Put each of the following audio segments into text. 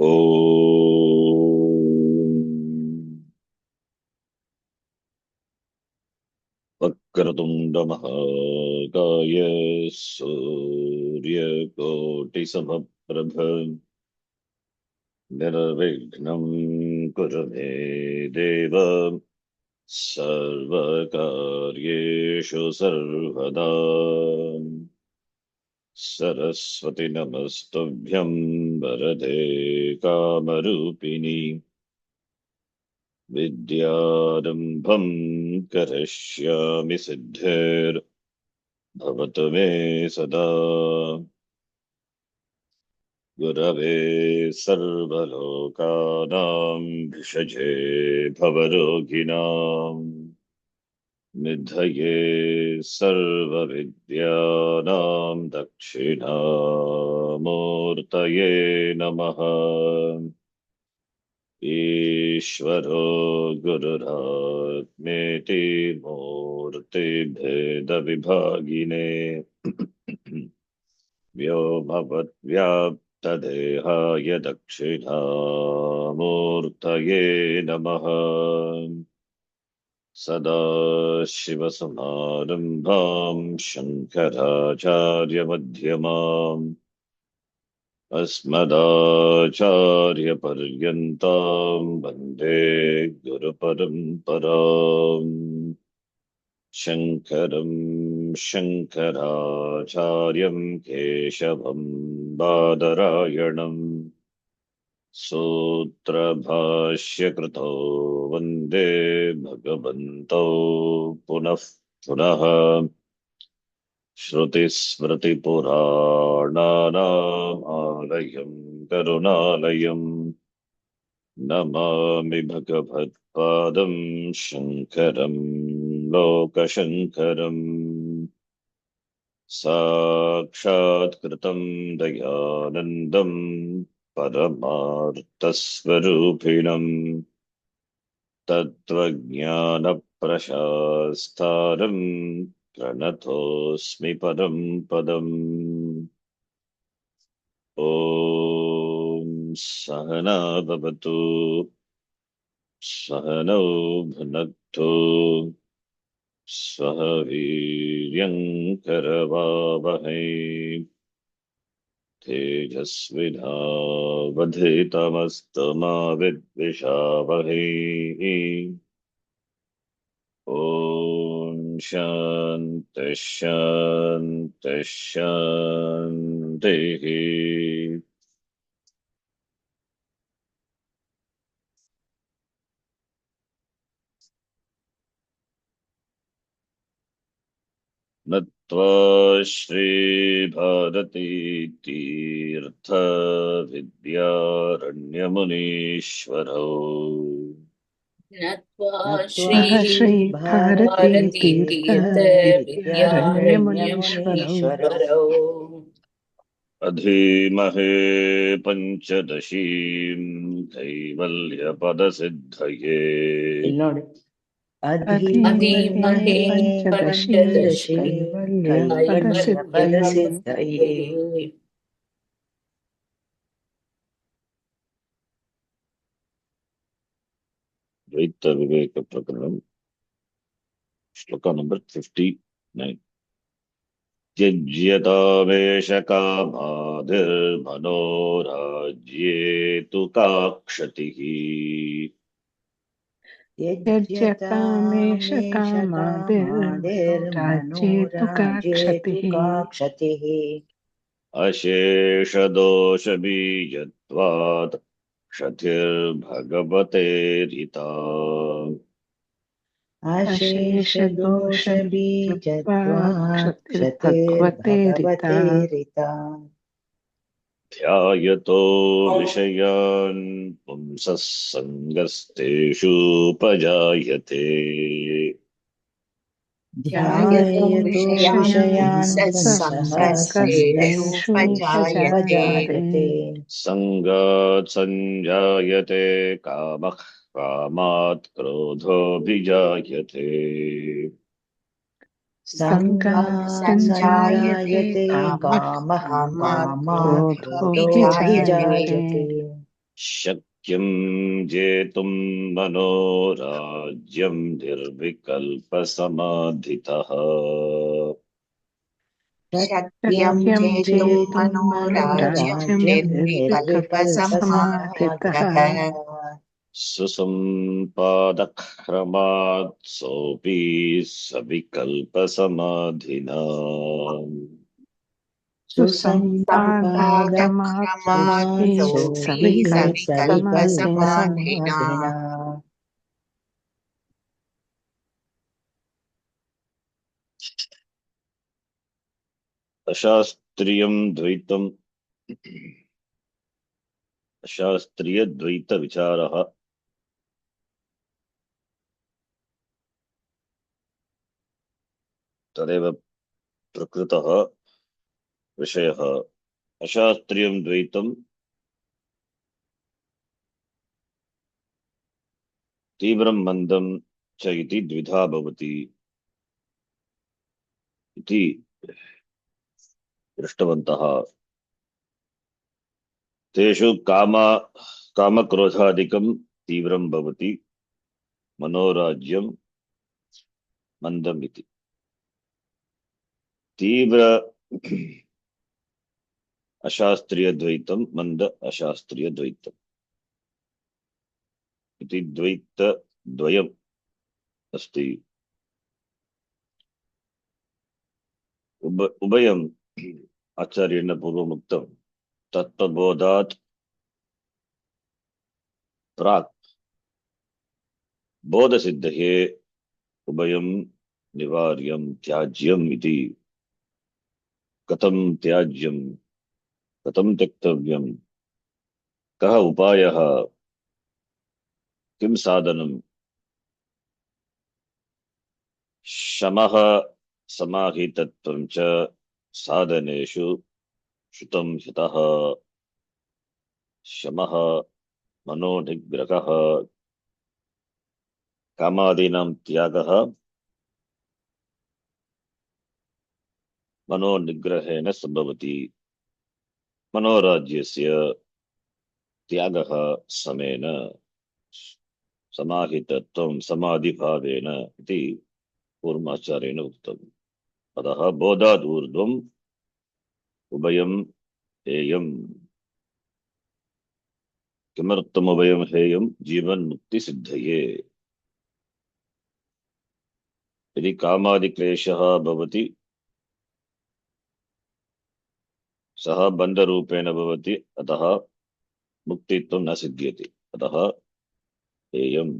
ॐ वक्रतुण्डमहाकाय सूर्यकोटिसमप्रभ निर्विघ्नं कुरु मे देव सर्वकार्येषु सर्वदा सरस्वति नमस्तुभ्यं वरदे कामरूपिणि विद्यारम्भं करिष्यामि सिद्धिर्भवतु मे सदा गुरवे सर्वलोकानां भिषजे भवरोगिणाम् निधये सर्वविद्यानां दक्षिणामूर्तये नमः। ईश्वरो गुरुरात्मेति मूर्तिभेदविभागिने व्योमवद्व्याप्तदेहाय दक्षिणामूर्तये नमः। सदाशिवसमारम्भां शङ्कराचार्यमध्यमाम् अस्मदाचार्यपर्यन्तां वन्दे गुरुपरम्पराम्। शङ्करं शङ्कराचार्यं केशवं बादरायणम् सूत्रभाष्यकृतो वन्दे भगवन्तौ पुनः पुनः। श्रुतिस्मृतिपुराणानामालयं करुणालयम् नमामि भगवत्पादं शङ्करं लोकशङ्करम्। साक्षात्कृतं दयानन्दं परमार्थस्वरूपिणम् तत्त्वज्ञानप्रशास्तारं प्रणतोऽस्मि परं पदम्। ॐ सहना भवतु सहनौ भुनक्तु सह वीर्यं करवावहै तेजस्विनावधीतमस्तु मा विद्विषावहै। ॐ शान्तिः शान्तिः शान्तिः। नत्वा श्रीभारती तीर्थ विद्यारण्यमुनीश्वरौ नत्वा श्री भारती भारती तीर्थ तीर्थ विद्यारण्यमुनीश्वरौ विद्यारण्यमुनीश्वरौ अधीमहे पञ्चदशीं कैवल्यपदसिद्धये अधीमहे पंचदशी पञ्चदशी कैवल्यपदसिद्धये कैवल्यपदसिद्धये द्वैत विवेक प्रकरणं श्लोक नंबर 59। त्यज्यतावेश कामादिर्मनोराज्ये तु का क्षतिः। त्यज्य कामेश कामादिर्मनोराज्ये तु का क्षतिः। अशेषदोषबीजत्वात् क्षतिर्भगवतेरिता। अशेषदोषबीजत्वात् क्षतिर्भगवतेरिता। ध्यायतो विषयान् पुंसः सङ्गस्तेषूपजायते। ध्यायतो विषयान् सङ्गस्तेषूपजायते। सङ्गात् सञ्जायते कामः कामात् क्रोधोऽभिजायते। सङ्गात् सञ्जायते कामः कामात् क्रोधोऽभिजायते। शक्यं जेतुं मनोराज्यं निर्विकल्पसमाधितः। शक्यं शक्यं जेतुं जेतुं मनोराज्यं मनोराज्यं निर्विकल्पसमाधितः। निर्विकल्पसमाधितः सुसम्पादक्रमात् सोऽपि सविकल्पसमाधिना। सुसम्पादक्रमात्सोऽपि सम्पादक्रमात्सोऽपि सविकल्पसमाधिना सविकल्पसमाधिना। अशास्त्रीयं द्वैतम् अशास्त्रीयद्वैतविचारः तदेव प्रकृतः विषयः। अशास्त्रीयं द्वैतं तीव्रं मन्दं च इति द्विधा भवति इति दृष्टवन्तः। तेषु कामक्रोधादिकं तीव्रं भवति, मनोराज्यं मन्दम् इति। तीव्र अशास्त्रीयद्वैतं, मंद अशास्त्रीयद्वैतम् इति द्वैतद्वयम् अस्ति। उभयम् आचार्येण पूर्वमुक्तं। तत्त्वबोधात् प्राक् बोधसिद्धये उभयं निवार्यं त्याज्यम् इति। कथं त्याज्यं, कथं त्यक्तव्यं, कः उपायः, किं साधनं। शमः समाहितत्वं च साधनेषु श्रुतं यतः। शमः मनोनिग्रहः, कामादीनां त्यागः मनोनिग्रहेण संभवति। मनोराज्यस्य त्यागः समेन समाहितत्वं समाधिभावेन इति पूर्वाचार्येण उक्तम्। अतः बोधात् ऊर्ध्वम् उभयम् हेयम्। किमर्थम् उभयम् हेयम्? जीवन्मुक्तिसिद्धये। यदि कामादिक्लेशः भवति, सः बन्धरूपेण भवति, अतः मुक्तित्वं न सिद्ध्यति। अतः हेयम्।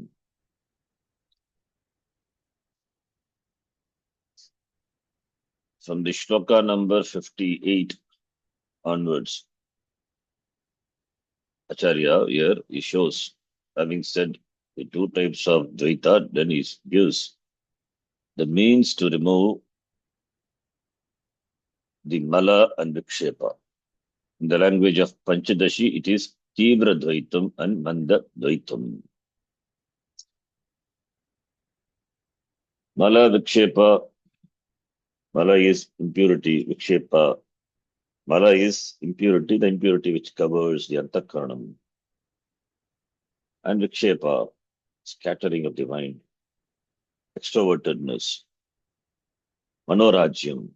From the shloka number 58 onwards, Acharya here he shows, having said the two types of Dvaita, then he gives the means to remove the Mala and Vikshepa. In the language of Panchadasi, it is Tivra Dvaitam and Manda Dvaitam. Mala Vikshepa, Mala is impurity, Vikshepa. Mala is impurity, the impurity which covers the Antakaranam. And Vikshepa, scattering of the mind, extrovertedness. Manorajyam,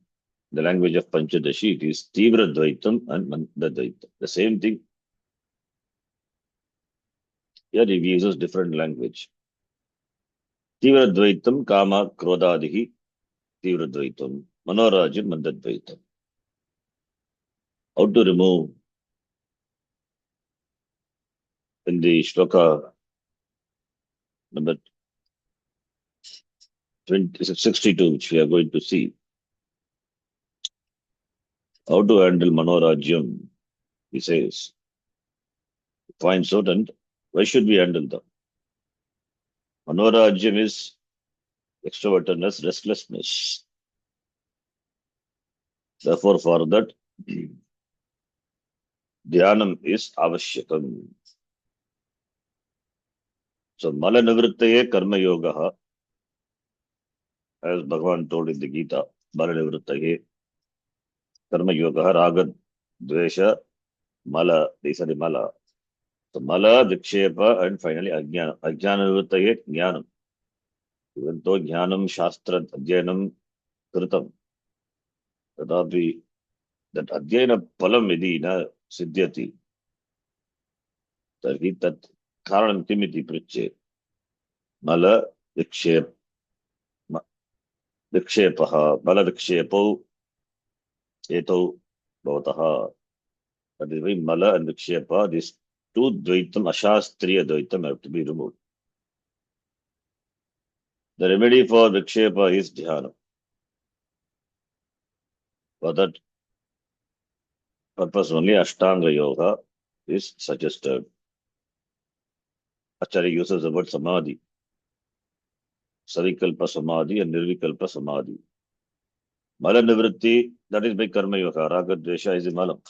the language of Panchadashi, it is Tivra Dvaitam and Manda Dvaitam. The same thing. Here he uses different language. Tivra Dvaitam, Kama, Krodadihi, Tivra Dvaitam, Manorajyam, Manda Dvaitam. How to remove? In the shloka number 62, which we are going to see, how to handle Manorajyam, he says, finds out, and why should we handle them? Manorajyam is extrovertedness, restlessness. Therefore, for that, dhyanam is avashyakam. So, mala nivrittaye karma yoga, as Bhagavan told in the Gita, mala nivrittaye karma yoga, raga, dvesha, mala, these are the mala. So mala, vikshepa, and finally ajnana. Ajnana nivrittaye jnanam. Even though jnanam shastra adhyanam kritam, tadapi that adhyayana phalam yadi na siddhyati, tarhi tat karanam kimiti pritche. Mala vikshep, vikshepaha, mala vikshepo, eto bhavataha. That is why mala and vikshepa, these two dvaitam, ashastriya dvaitam have to be removed. The remedy for vikshepa is dhyana. For that purpose only Ashtanga Yoga is suggested. Acharya uses the word samadhi, savikalpa samadhi and nirvikalpa samadhi. Mala nivritti, that is by karma yoga. Raga dvesha is the malam.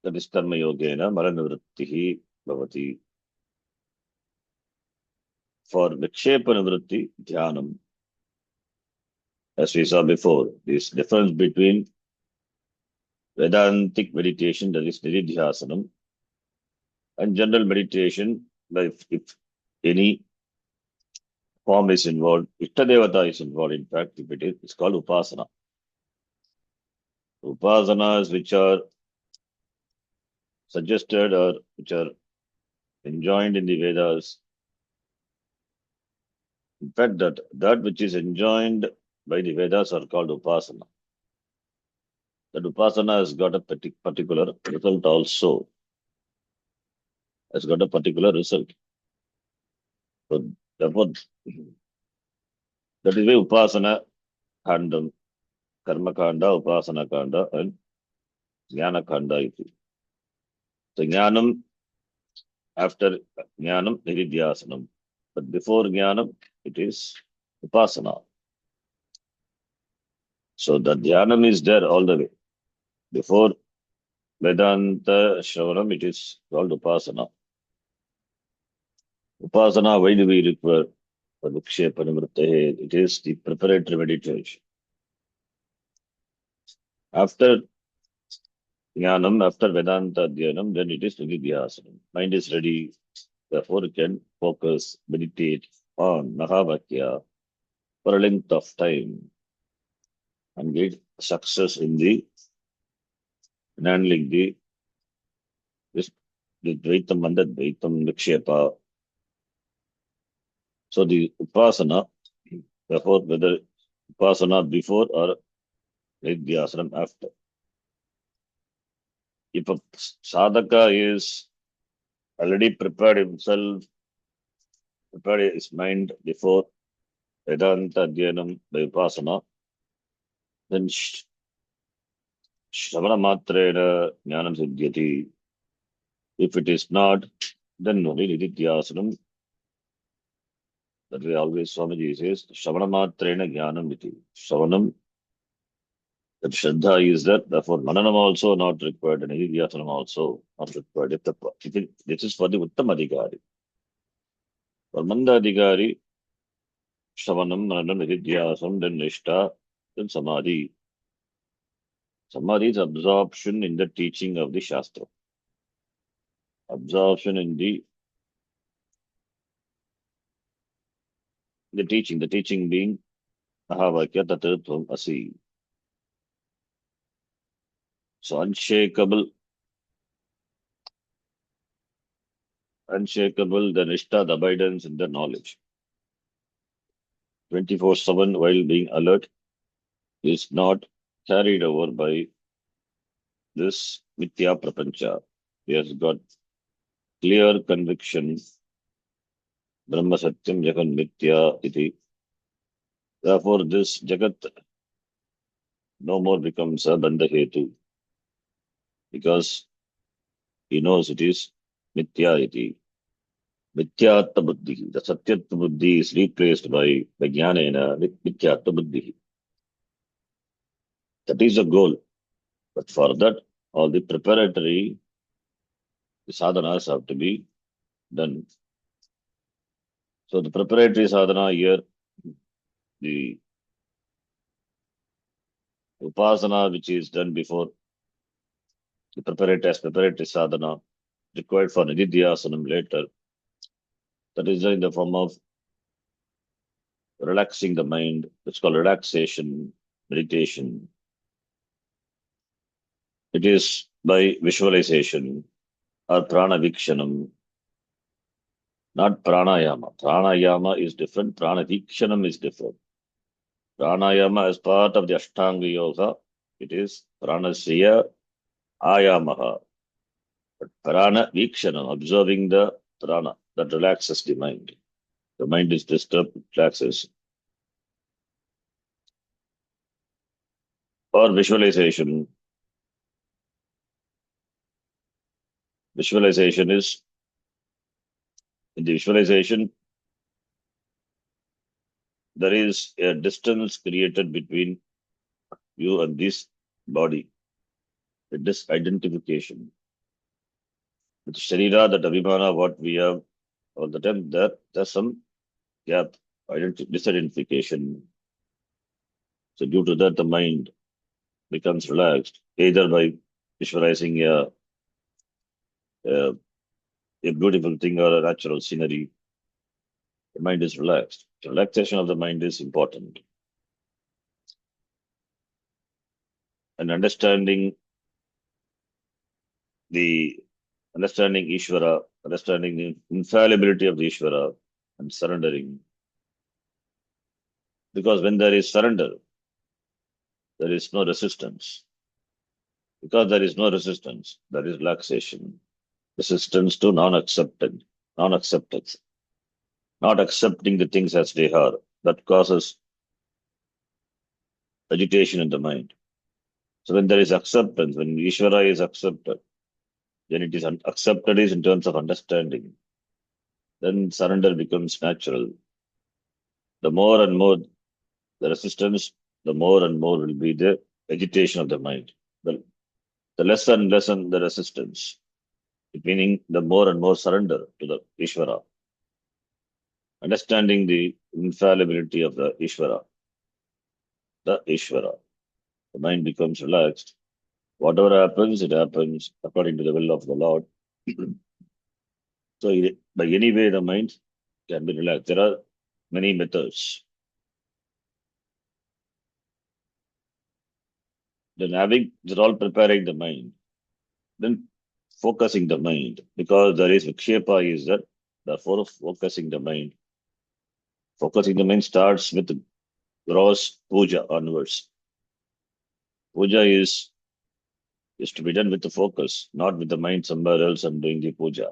That is karma yogena, mala nivrittihi bhavati. For vikshepa nivritti, dhyanam. As we saw before, this difference between Vedantic meditation, that is nididhyasanam, and general meditation, like if any form is involved, Ishtadevata is involved. In fact, if it is, it's called upasana. Upasanas which are suggested or which are enjoined in the Vedas. In fact, that which is enjoined by the Vedas are called upasana. That upasana has got a particular result also. Has got a particular result. So therefore, that is why upasana khandam, karma kanda, upasana kanda, and jnana kanda. So jnanam, after jnanam, nididhyasanam. But before jnanam, it is upasana. So the dhyanam is there all the way. Before Vedanta Shravanam, it is called Upasana. Upasana, why do we refer for Vikshepa Nivritte? It is the preparatory meditation. After Jnanam, after Vedanta Dhyanam, then it is Nididhyasanam. Mind is ready, therefore you can focus, meditate on Mahavakya for a length of time and get success in handling this, the Dvaitam and the Dvaitam Vikshepa. So the Upasana, therefore, whether Upasana before or Nidhyasanam after. If a sadhaka is already prepared himself, prepared his mind before Vedanta Dhyanam by Upasana, then Shravana Matrena Jnanam Siddhyati. If it is not, then only Nidhyasanam. That way always Swamiji says, Shravana Matrena Jnanam Iti. Shravanam, that Shraddha is there, therefore Mananam also not required, and Nidhyasanam also not required. This is for the Uttamadhikari. For Mandadhikari, Shravanam, Mananam, Nidhyasam, then Nishta, then Samadhi. Samadhi is absorption in the teaching of the Shastra. Absorption in the teaching being Mahavakya Tatatvam Asi. So unshakable, the Nishta, the abidance in the knowledge. 24/7 while being alert is not carried over by this Mithya Prapancha. He has got clear conviction, Brahma Satyam Jagan Mithya iti. Therefore, this Jagat no more becomes a Bandha Hetu because he knows it is Mithya iti. Mithyatma Buddhi. The Satyatma Buddhi is replaced by Jnanena with Mithyatma Buddhi. That is the goal. But for that, all the preparatory sadhanas have to be done. So the preparatory sadhana here, the upasana which is done before the preparatory sadhana required for nididhyasanam later. That is in the form of relaxing the mind. It's called relaxation, meditation. It is by visualization or prana vikshanam, not pranayama. Pranayama is different, prana vikshanam is different. Pranayama is part of the Ashtanga Yoga. It is pranasya ayamaha. But prana vikshanam, observing the prana, that relaxes the mind. The mind is disturbed, it relaxes. Or visualization. Visualization is, in the visualization, there is a distance created between you and this body, a disidentification. With Sharira, that Abhimana, what we have all the time, there's some gap, disidentification. So due to that, the mind becomes relaxed, either by visualizing a, a beautiful thing or a natural scenery. The mind is relaxed. The relaxation of the mind is important. And the understanding Ishvara, understanding the infallibility of the Ishvara, and surrendering. Because when there is surrender, there is no resistance. Because there is no resistance, there is relaxation. Resistance to non-acceptance, not accepting the things as they are. That causes agitation in the mind. So when there is acceptance, when Ishvara is accepted, then it is accepted is in terms of understanding. Then surrender becomes natural. The more and more the resistance, the more and more will be the agitation of the mind. The less and less and the resistance, meaning the more and more surrender to the Ishvara. Understanding the infallibility of the Ishvara. The mind becomes relaxed. Whatever happens, it happens according to the will of the Lord. So by any way, the mind can be relaxed. There are many methods. Then they're all preparing the mind. Then focusing the mind, because there is vikshepa is that, therefore focusing the mind. Focusing the mind starts with gross puja onwards. Puja is to be done with the focus, not with the mind somewhere else and doing the puja.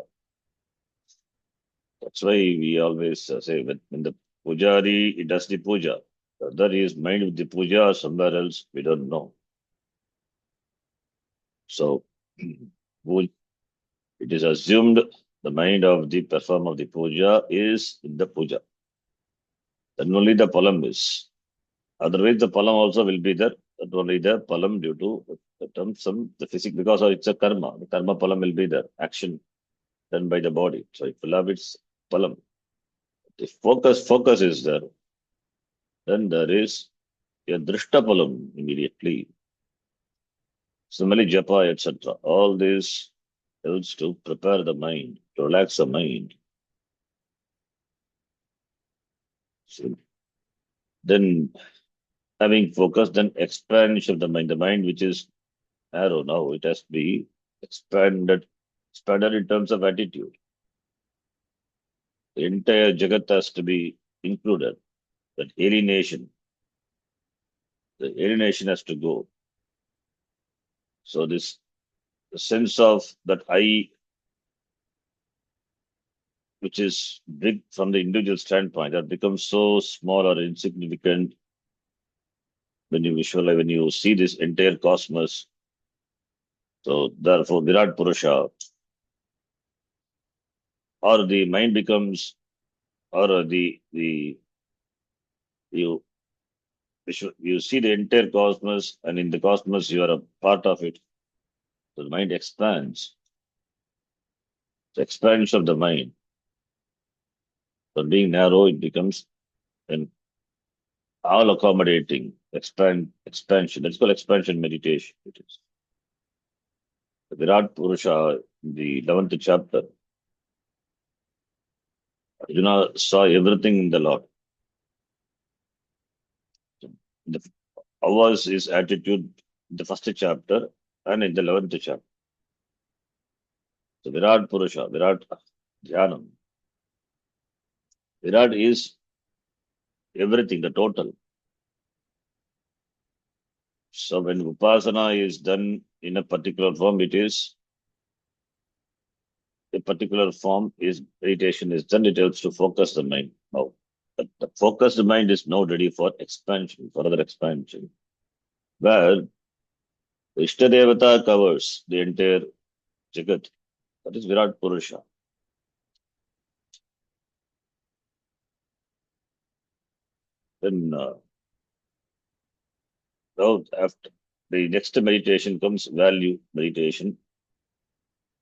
That's why we always say when the pujari he does the puja, whether he is mind with the puja or somewhere else, we don't know. So it is assumed the mind of the performer of the puja is in the puja. Then only the palam is. Otherwise, the palam also will be there. But only the palam due to the physics, because it's a karma. The karma palam will be there. Action done by the body. So it will have its palam. If focus is there, then there is a drishta palam immediately. Similarly, japa, etc. All this helps to prepare the mind, to relax the mind. So then having focus, then expansion of the mind which is narrow now, it has to be expanded in terms of attitude. The entire Jagat has to be included. That alienation, the alienation has to go. So this the sense of that I, which is big from the individual standpoint, that becomes so small or insignificant when you visualize, when you see this entire cosmos. So therefore, Virat Purusha, or the mind becomes, or you you see the entire cosmos, and in the cosmos you are a part of it. So the mind expands. The expansion of the mind. From being narrow, it becomes an all accommodating expansion. That's called expansion meditation. It is. The Virat Purusha, the 11th chapter, Arjuna saw everything in the Lord. The, how was his attitude in the first chapter and in the 11th chapter? So Virat Purusha, Virat Dhyanam. Virat is everything, the total. So when Upasana is done in a particular form, it is a particular form is meditation is done, it helps to focus the mind. Now, the focused mind is now ready for expansion, further expansion, where Ishtadevata covers the entire Jagat. That is Virat Purusha. Then now after the next meditation comes value meditation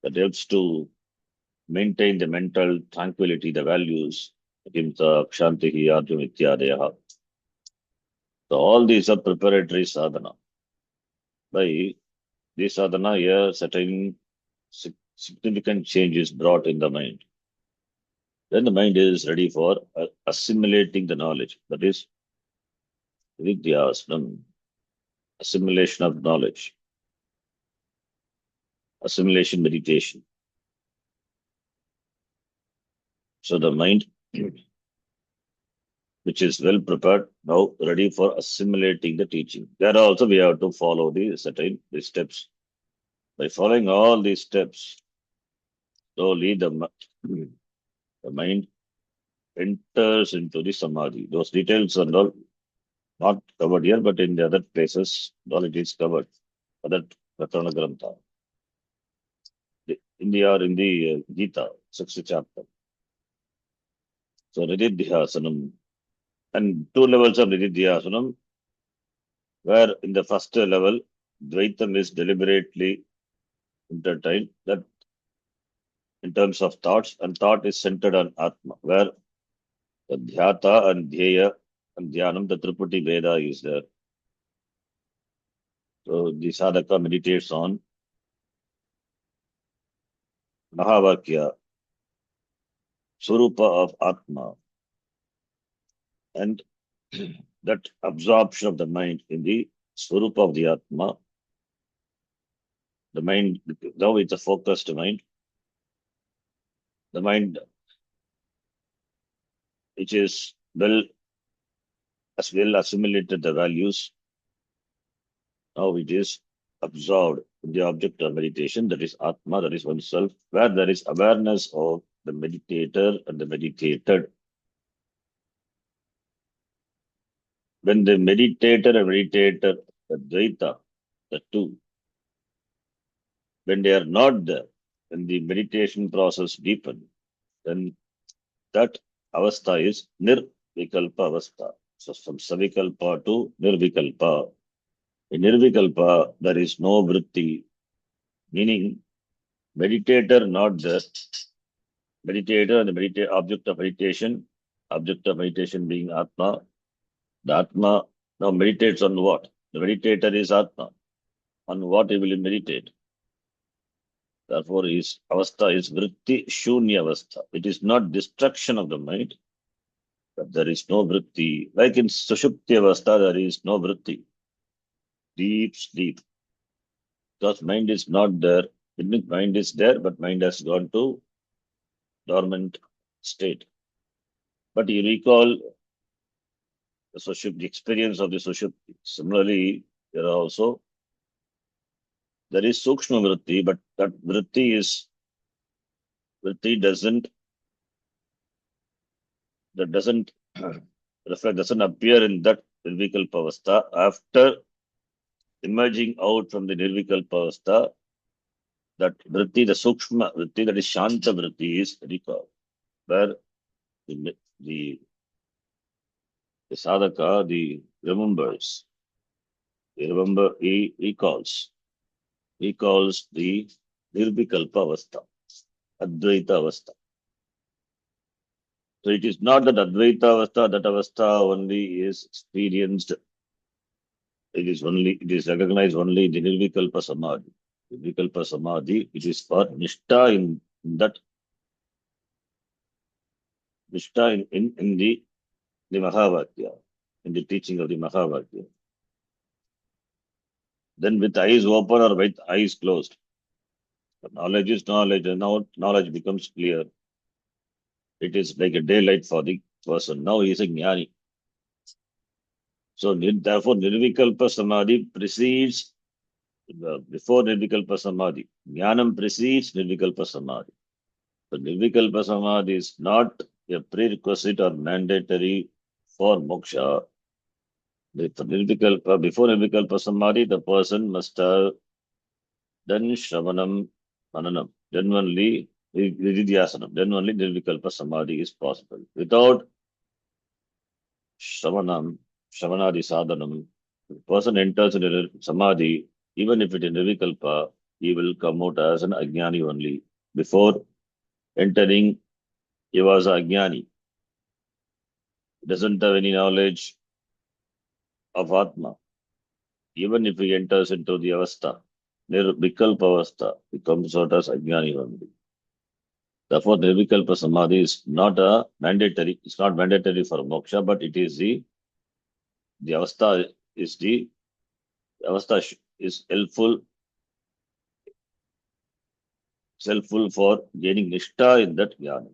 that helps to maintain the mental tranquility, the values, Ahimsa, Kshantihi, Arjuna, Ityadaya. So all these are preparatory sadhana. By this sadhana, here certain significant changes brought in the mind. Then the mind is ready for assimilating the knowledge. That is Vidyasnam, assimilation of knowledge, assimilation meditation. So the mind, which is well prepared, now ready for assimilating the teaching. There also we have to follow the certain the steps. By following all these steps, slowly the mind enters into the samadhi. Those details are not covered here, but in the other places, all it is covered. Other Pratana Grantha. In the Gita, 6th chapter. So Nididhyasanam. And two levels of Nididhyasanam, where in the first level, Dvaitam is deliberately entertained, that in terms of thoughts, and thought is centered on Atma, where the Dhyata and Dhyeya and Dhyanam, the Tripati Veda is there. So the sadhaka meditates on Mahavakya, Swarupa of Atma, and that absorption of the mind in the Swarupa of the Atma. The mind, now it's a focused mind. The mind which is as well assimilated the values. Now it is absorbed in the object of meditation, that is Atma, that is oneself, where there is awareness of the meditator and the meditated. When the meditator and meditator, the Dvaita, the two, when they are not there, when the meditation process deepens, then that avastha is nirvikalpa avastha. So from savikalpa to nirvikalpa. In nirvikalpa, there is no vritti, meaning meditator not there. Meditator and the object of meditation being Atma. The Atma now meditates on what? The meditator is Atma. On what he will meditate? Therefore, his avastha is vritti shunya avastha. It is not destruction of the mind, but there is no vritti. Like in sushupti avastha, there is no vritti. Deep sleep. Because mind is not there. It means mind is there, but mind has gone to dormant state. But you recall the experience of the sushupti. Similarly, there is sukshma vritti, but that vritti doesn't reflect, doesn't appear in that nirvikalpa avastha. After emerging out from the nirvikalpa avastha, that vritti, the sukshma vritti, that is shanta vritti, is recalled, where the sadhaka, remembers, he recalls the nirvikalpa avastha, advaita avastha. So it is not that advaita avastha, that avastha only is experienced. It is recognized only in the nirvikalpa samadhi. Nirvikalpa Samadhi, which is for Nishta in that Nishta in the Mahavakya, in the teaching of the Mahavakya. Then with eyes open or with eyes closed. Knowledge is knowledge, and now knowledge becomes clear. It is like a daylight for the person. Now he is a jnani. So therefore, Nirvikalpa Samadhi precedes, before Nirvikalpa Samadhi. Jnanam precedes Nirvikalpa Samadhi. So Nirvikalpa Samadhi is not a prerequisite or mandatory for moksha. Before Nirvikalpa Samadhi, the person must have done Shravanam Mananam. Then only Vididhyasanam. Then only Nirvikalpa Samadhi is possible. Without Shravanam, Shravanadi Sadhanam, the person enters into Samadhi, even if it is Nirvikalpa, he will come out as an Ajnani only. Before entering, he was a Ajnani. He doesn't have any knowledge of Atma. Even if he enters into the Avastha, Nirvikalpa Avastha, he comes out as Ajnani only. Therefore, Nirvikalpa Samadhi is not a mandatory, it's not mandatory for moksha, but it is the Avastha is the Avastha is helpful for gaining Nishta in that jnana.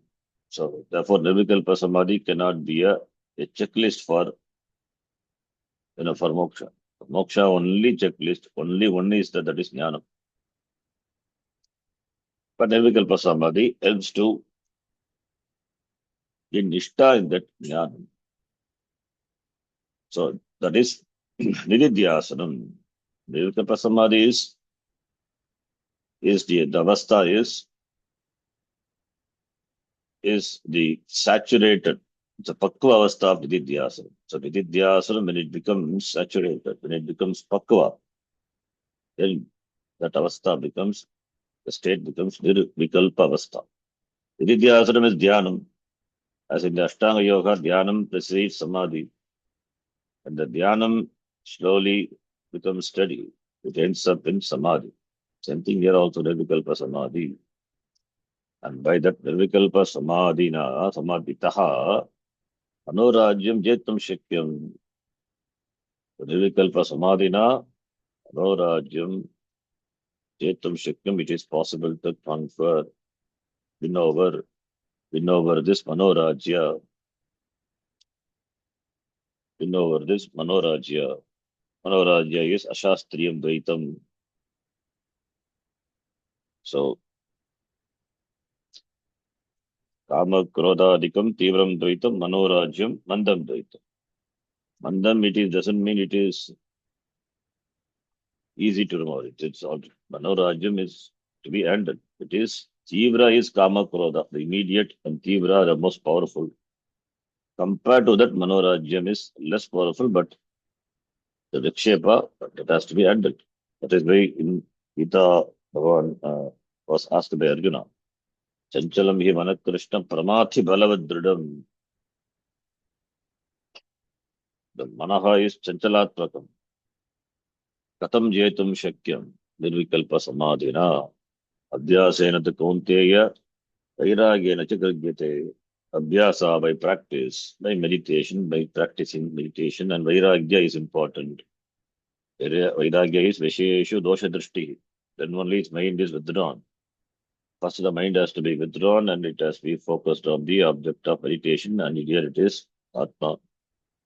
So, therefore, Nirvikalpa Samadhi cannot be a checklist for, for moksha. Moksha only checklist, only one is that is jnana. But Nirvikalpa Samadhi helps to gain Nishta in that jnana. So, that is Nididhyasanam. Nirvikalpa Samadhi is the avastha is the saturated, it's a pakva avastha of Nididhyasana. So Nididhyasana, when it becomes saturated, when it becomes pakva, then that avastha becomes, the state becomes Nirvikalpa avastha. Nididhyasana is dhyanam. As in the Ashtanga Yoga, dhyanam precedes samadhi. And the dhyanam slowly becomes steady. It ends up in samadhi. Same thing here also, Nirvikalpa samadhi. And by that Nirvikalpa samadhina, samadhitaha, Anorajyam jetam shakyam. Nirvikalpa samadhina, anorajyam jetam shakyam. It is possible to conquer, win over, win over this manorajya, win over this manorajya. Manorajya is ashastriyam dvaitam. So, kama krodadikam tivram dvaitam, manorajyam mandam dvaitam. Mandam, it is, doesn't mean it is easy to remove it. It's all, manorajyam is to be handled. It is, Tivra is kama krodha, the immediate, and Tivra the most powerful. Compared to that, Manorajyam is less powerful, but the Vikshepa, it has to be handled. That is why in Gita, Bhagavan was asked by Arjuna, Chanchalam hi Manakrishna Pramathi Balavadridam. The Manaha is Chanchalatmakam. Katam Jetum Shakyam. Nirvikalpa Samadhina. Adhyasena the Kaunteya. Vairagena Chakagyate. Abhyasa by practice, by meditation, by practicing meditation, and Vairagya is important. Vairagya is Visheshu Dosha Drishti. Then only its mind is withdrawn. First, the mind has to be withdrawn and it has to be focused on the object of meditation, and here it is Atma.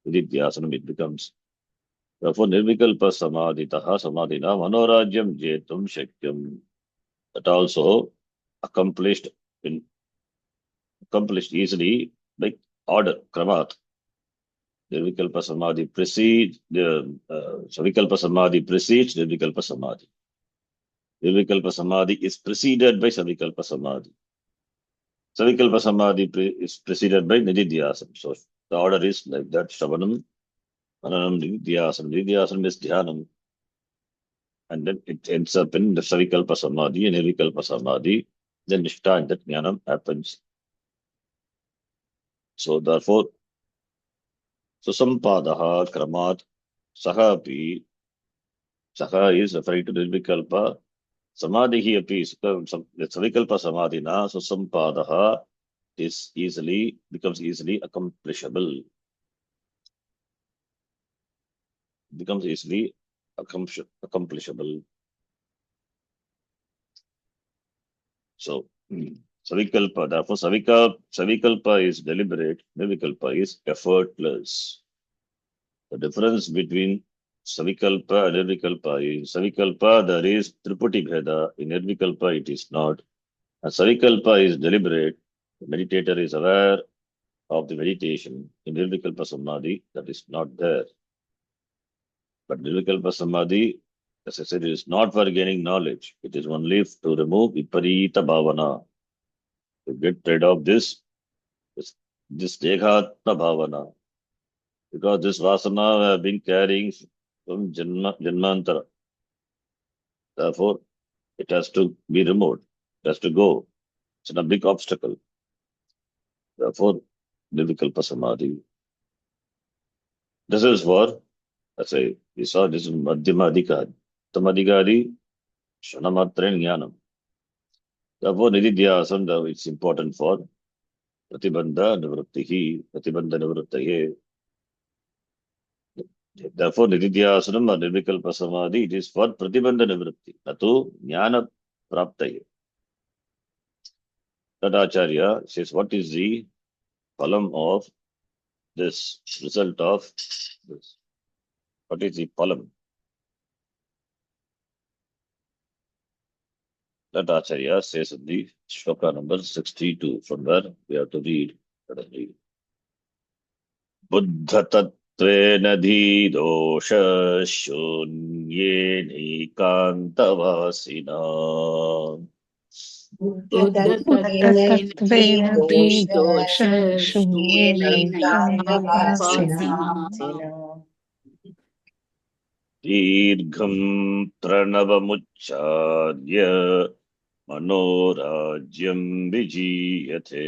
Vididhyasanam it becomes. Therefore, Nirvikalpa Samadhitaha Samadhina Manorajyam Jetum Shakyam. That also accomplished in accomplished easily by order, Kramat. Nirvikalpa Samadhi precedes the Savikalpa Samadhi precedes Nirvikalpa Samadhi. Nirvikalpa Samadhi is preceded by Savikalpa Samadhi. Savikalpa Samadhi is preceded by Nididhyasana. So the order is like that: Shravanam, Mananam, Nididhyasana. Nididhyasana is Dhyanam, and then it ends up in the Savikalpa Samadhi and Nirvikalpa Samadhi. Then Nishtha and that Jnanam happens. So therefore, Susampadaha Kramat Sahapi. Saha is referring to Nirvikalpa Samadhi api savikalpa samadhina susampadaha is becomes easily accomplishable. Becomes easily accomplishable. So savikalpa, therefore savikalpa is deliberate, nirvikalpa is effortless. The difference between savikalpa and nirvikalpa is savikalpa there is triputi bheda, in nirvikalpa it is not. And savikalpa is deliberate. The meditator is aware of the meditation. In nirvikalpa samadhi that is not there. But nirvikalpa samadhi, as I said, it is not for gaining knowledge. It is only to remove viparita bhavana, to get rid of this dehatma bhavana. Because this vasana we have been carrying from janmantara. Therefore, it has to be removed. It has to go. It's a big obstacle. Therefore, nirvikalpa samadhi. This is for, let's say, we saw this in Madhyama Adhikari. Tamadhikari, Shanamatra Jnanam. Therefore, Nididhyasam, it's important for Pratibandha Nivrittihi, Pratibandha Nivrittaye. Therefore, Nididhyasanam or Nirvikalpa Samadhi, it is for Pratibandha Nivritti, Natu Jnana Praptaye. That Acharya says, what is the phalam of this result of this? What is the phalam? That Acharya says in the shloka number 62, from where we have to read. Let us read. बुद्धतत्त्वेन धीदोष शून्येनैकान्तवासिना बुद्धतत्त्वेन बुद्धतत्त्वेन धीदोषशून्येनैकान्तवासिना धीदोषशून्येनैकान्तवासिना दीर्घं प्रणवमुच्चार्य मनोराज्यं विजीयते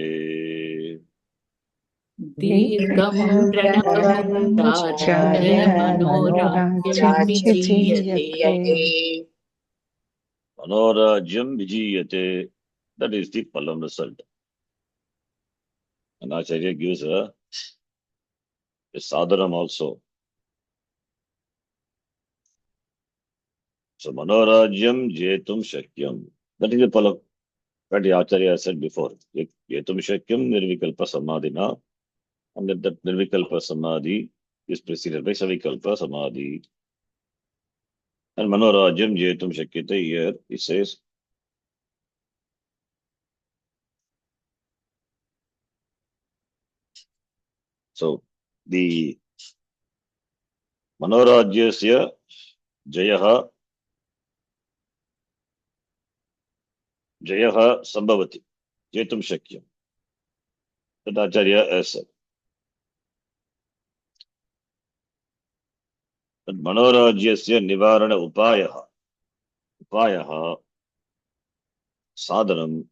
दीर्घं दीर्घं प्रणवमुच्चार्य प्रणवमुच्चार्य मनोराज्यं मनोराज्यं विजीयते विजीयते मनोराज्यं विजीयते. That is the phalam result. And Acharya gives a sadhanam also. So Manorajyam Jetum Shakyam. That is the phalam. That the Acharya said before. Jetum Shakyam Nirvikalpa Samadhina. And that Nirvikalpa Samadhi is preceded by Savikalpa Samadhi. And Manorajyam Jetum Shakyate, here it says, so the Manorajyasya Jayaha Sambhavati. Jetum Shakyam. That Acharya has said. But Manorajyasya Nivarana Upayaha Sadhanam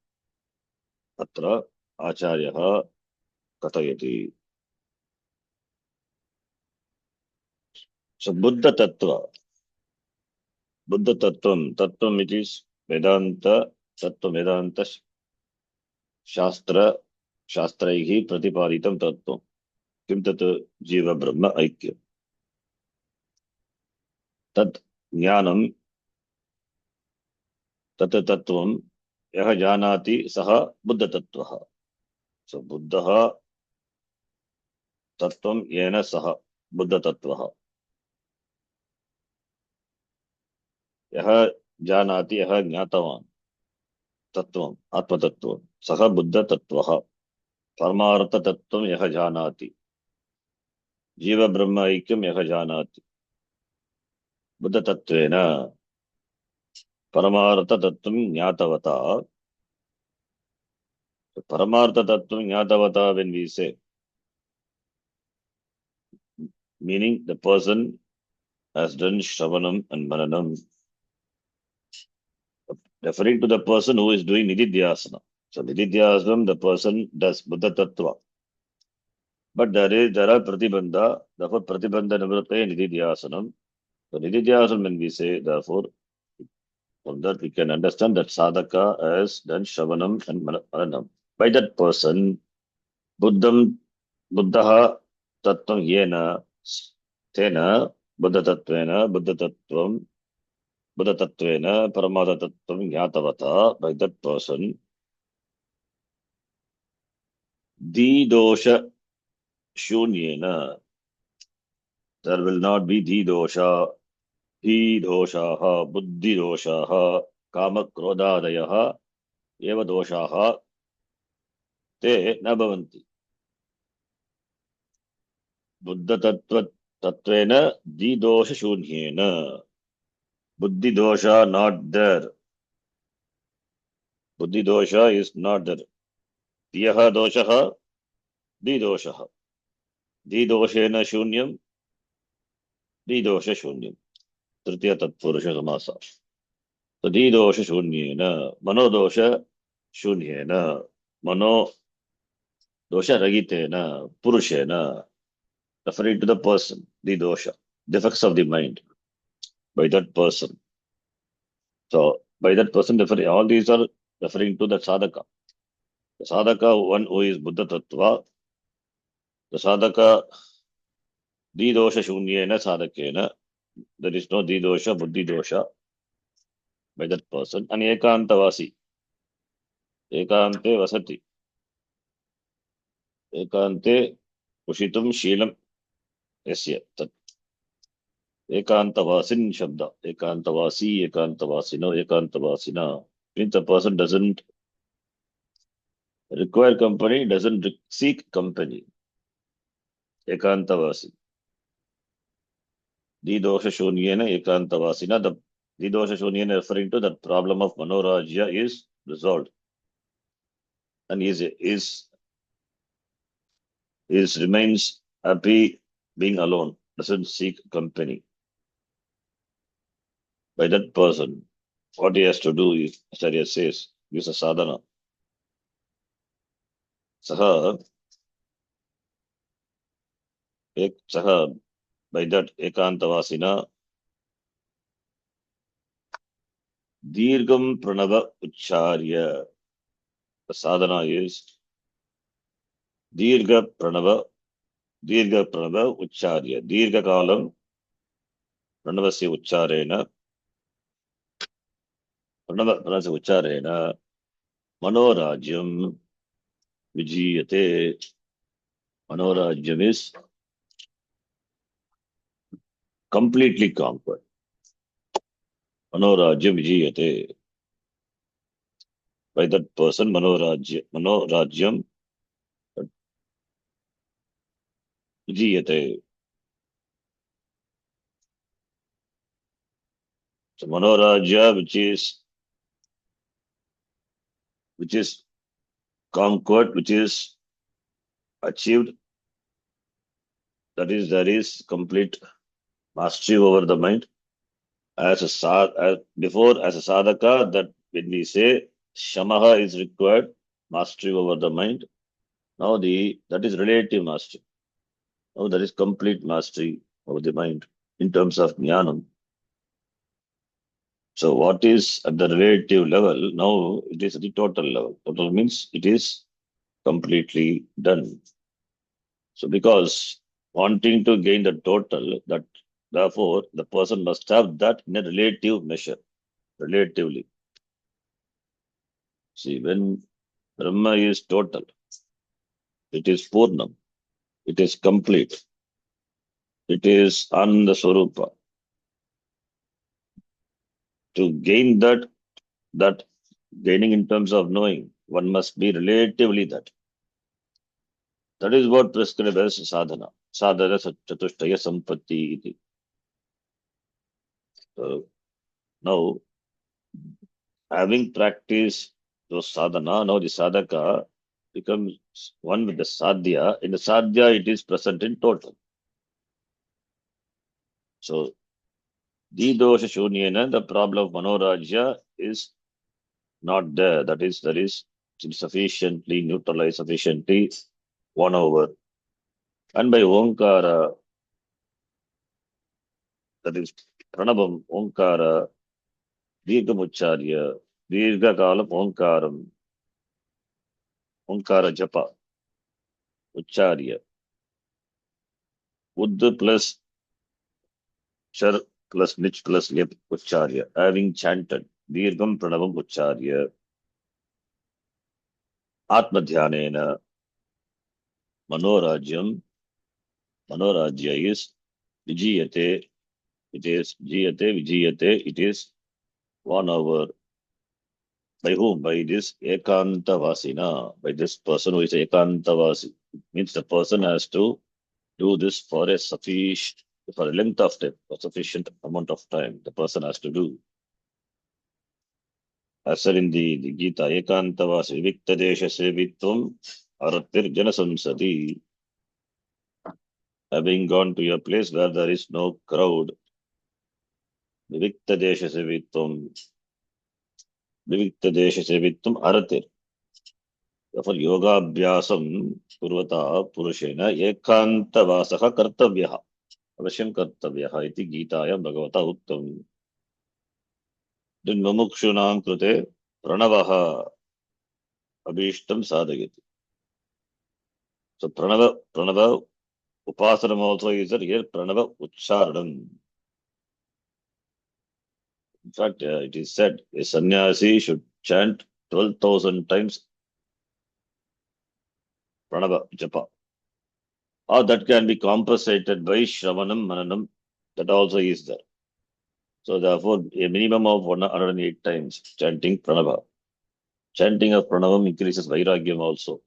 Atra Acharya Katayati. So Buddha Tattva Tattvam it is Vedanta, Tattva Vedanta Shastraihi Pratiparitam Tattvam. Kim Tat Jiva Brahma Aikya. Tat Jnanam Tat Tattvam Yaha Janati Saha Buddha Tattvaha. So Buddha Tattvam Yena Saha Buddha Tattvaha. Yaha Janati Yaha Jnatavan Tattvam Atma Tattvam Saha Buddha Tattvaha. Paramartha Tattvam Yaha Janati. Jiva Brahma Aikyam Yaha Janati. Buddha Tattvena Paramartha Tattvam Jnatavata. Paramartha Tattvam Jnatavata, when we say, meaning the person has done Shravanam and Mananam, referring to the person who is doing Nididhyasana. So Nididhyasana, the person does Buddha Tattva. But there are Pratibandha, therefore Pratibandha Nivritte Nididhyasanam. So Nididhyasana, when we say, therefore, From that, we can understand that sadhaka has done Shravanam and Maranam. By that person, Buddham, Buddhaha Tattvam Yena, Tena, Buddha Tattvena, Buddha Tattvena, Paramada Tattvam Yatavata. By that person, Didosha Shunyena, there will not be Didosha, Didoshaha, Buddhi Doshaha, Kama Krodadayaha, Eva Doshaha, Te Nabhavanti. Buddha Tattvena, Didosha Shunyena. Buddhi dosha not there. Buddhi dosha is not there. Tiyaha doshaha, di doshaha. Di doshena shunyam, di dosha shunyam. Tritiya tatpurusha samasa. So di dosha shunyena, mano dosha shunyena, mano dosha ragitena, purushena, referring to the person, di dosha, defects of the mind, by that person. So by that person, all these are referring to the sadhaka. The sadhaka, one who is Buddha Tattva, the sadhaka Didosha Shunyena Sadhakena, there is no Didosha, Buddhi dosha by that person. And Ekantavasi, Ekante Vasati, Ekante Ushitum Shilam Yasya. Tat Ekantavasin Shabda, Ekantavasi, Ekantavasino, Ekantavasina. Means the person doesn't require company, doesn't seek company. Ekantavasi. Didosha Shunyena Ekantavasina. The Didosha Shunyena referring to the problem of Manorajya is resolved. And is remains happy being alone, doesn't seek company. By that person, what he has to do is, Acharya says, use a sadhana. Saha, saha, by that ekantavasina, dirgam pranava ucharya. The sadhana is dirga pranava ucharya. Dirga kalam pranavasya ucharena, pranavasya ucharena, manorajyam vijiyate. Manorajyam is completely conquered. Manorajyam vijiyate. By that person, Manorajyam vijiyate. So Manorajya, which is conquered, which is achieved, that is, there is complete mastery over the mind. As before, as a sadhaka, that when we say shamaha is required, mastery over the mind. Now that is relative mastery. Now there is complete mastery over the mind in terms of jnanam. So what is at the relative level, now it is at the total level. Total means it is completely done. So because wanting to gain the total, that therefore the person must have that in a relative measure, relatively. See, when Brahma is total, it is Purnam, it is complete, it is Ananda Swarupa. To gain that gaining in terms of knowing, one must be relatively that. That is what prescribed as sadhana. Sadhana chatushtaya sampatti iti. So now, having practiced those sadhana, now the sadhaka becomes one with the sadhya. In the sadhya, it is present in total. So, didosha shunyena, the problem of manorajya is not there. That is, there is sufficiently neutralized, sufficiently won over. And by Omkara, that is Pranabam, Omkara, Dirghamucharya, Dirghakalam Omkaram, Omkara Japa, Ucharya, Ud plus Char plus Nich plus Lep Ucharya, having chanted Dirgham Pranavam Ucharya, Atmadhyanena, Manorajyam, Manorajya is Vijayate, it is Vijayate, it is 1 hour. By whom? By this Ekantavasina, by this person who is Ekantavasi. Means the person has to do this for a sufficient, for a length of time, for sufficient amount of time. The person has to do. As said in the Gita, Ekantavasi Viviktadesha Sevitvam Aratir Janasamsati. Having gone to a place where there is no crowd, Viviktadesha Sevitvam, Viviktadesha Sevitvam Aratir. Therefore, yoga abhyasam kurvata purushena ekantavasaha kartavyah. Avashyam kartavyah iti Gitayam Bhagavata Uttam. Then mumukshunam krute pranavaha abhishtam sadhayati. So pranava upasanam also is there here pranava ucharanam. In fact, it is said a sannyasi should chant 12,000 times pranava japa. Or that can be compensated by shravanam mananam. That also is there. So therefore, a minimum of 108 times chanting pranava. Chanting of pranavam increases vairagyam also.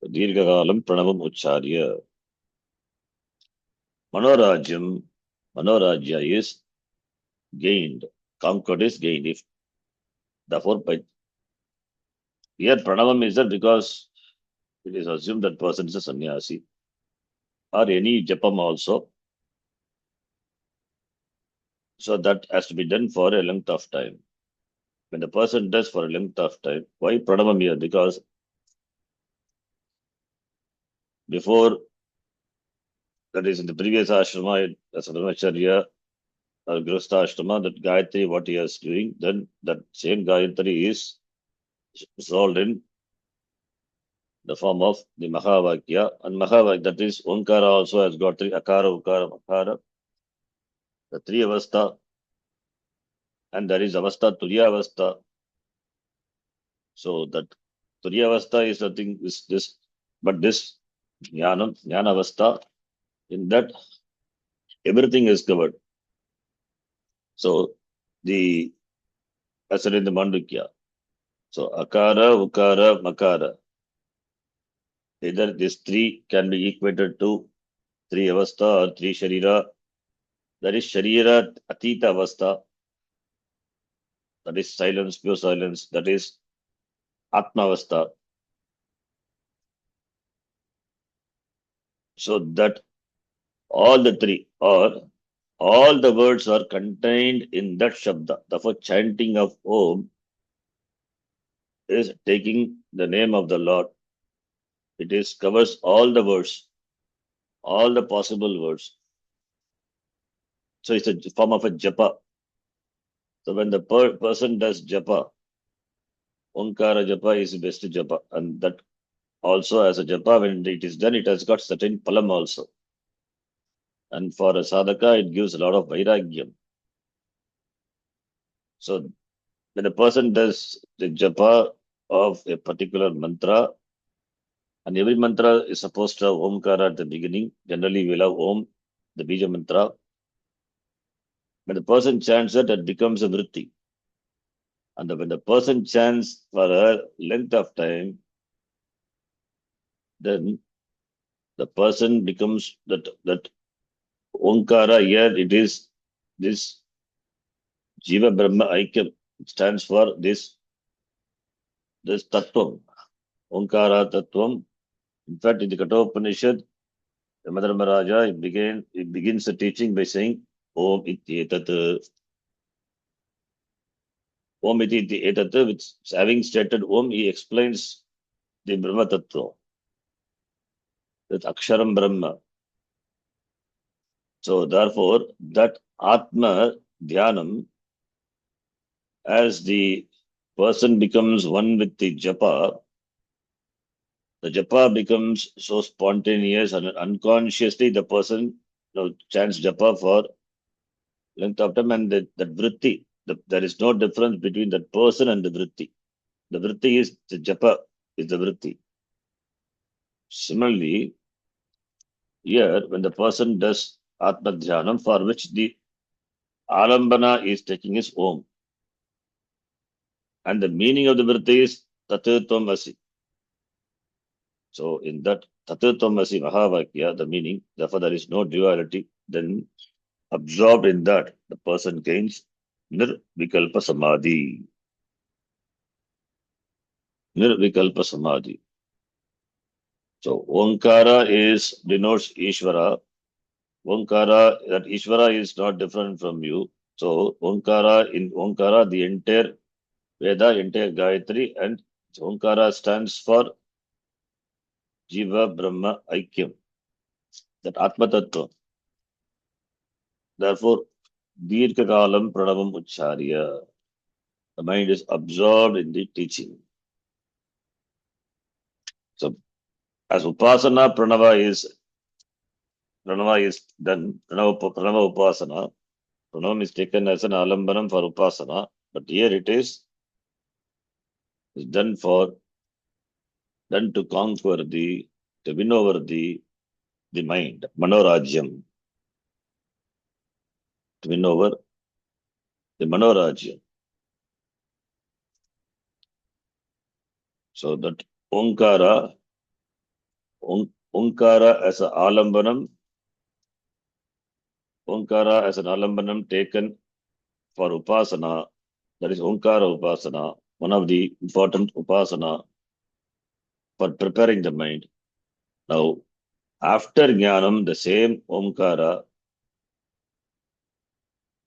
Dirghakalam pranavam ucharya. Manorajyam, Manorajya is gained. Conquered is gained. If therefore, by here pranavam is there because it is assumed that person is a sannyasi or any japam also. So that has to be done for a length of time. When the person does for a length of time, why pranavam here? Because before, that is in the previous ashrama, as a brahmacharya or grihastha ashrama, that Gayatri, what he is doing, then that same Gayatri is resolved in the form of the Mahavakya. And Mahavakya, that is Omkara also has got three Akara, Ukara, Makara, the three Avastha, and there is Avastha, Turiya Avastha. So that Turiya Avastha is nothing, this, but this Jnana Avastha, in that everything is covered. So the, as said in the Mandukya, so Akara, Ukara, Makara, either these three can be equated to three Avastha or three Sharira. That is Sharira Atita Avastha. That is silence, pure silence. That is Atmavastha. So that all the three or all the words are contained in that Shabda. Therefore, chanting of Om is taking the name of the Lord. It is covers all the words, all the possible words. So it's a form of a japa. So when the person does japa, Omkara japa is the best japa. And that also as a japa, when it is done, it has got certain palam also. And for a sadhaka, it gives a lot of vairagyam. So when a person does the japa of a particular mantra, and every mantra is supposed to have Omkara at the beginning, generally we'll have Om, the Bija mantra. When the person chants it, it becomes a vritti. And when the person chants for a length of time, then the person becomes that Omkara here, it is this Jiva Brahma Aikyam. It stands for this Tattvam, Omkara Tattvam. In fact, in the Kathopanishad, the Mother Maharaja, it begins the teaching by saying, Om iti etat. Om iti etat, which having stated Om, he explains the Brahma Tattva, that Aksharam Brahma. So therefore, that Atma Dhyanam As the person becomes one with the japa becomes so spontaneous and unconsciously the person chants japa for length of time and that vritti. There is no difference between that person and the vritti. The vritti is the japa, is the vritti. Similarly, here when the person does Atma Dhyanam for which the Alambana is taking his Om. And the meaning of the vritti is Tatatvam Asi. So in that Tatatvam Asi Mahavakya, the meaning, therefore there is no duality, then absorbed in that, the person gains Nirvikalpa Samadhi. Nirvikalpa Samadhi. So Omkara denotes Ishvara. Omkara, that Ishvara is not different from you. So in Omkara, the entire Veda, entire Gayatri, and Omkara stands for Jiva Brahma Aikyam, that Atma Tattva. Therefore, Dirghakalam Pranavam Ucharya. The mind is absorbed in the teaching. So, as Upasana, Pranava is done, Pranava Upasana. Pranavam is taken as an alambanam for Upasana, but here it is done to conquer to win over the mind, Manorajyam, to win over the Manorajyam. So that Omkara, Omkara as an alambanam, Omkara as an alambanam taken for Upasana, that is Omkara Upasana, one of the important Upasana for preparing the mind. Now, after Jnanam, the same Omkara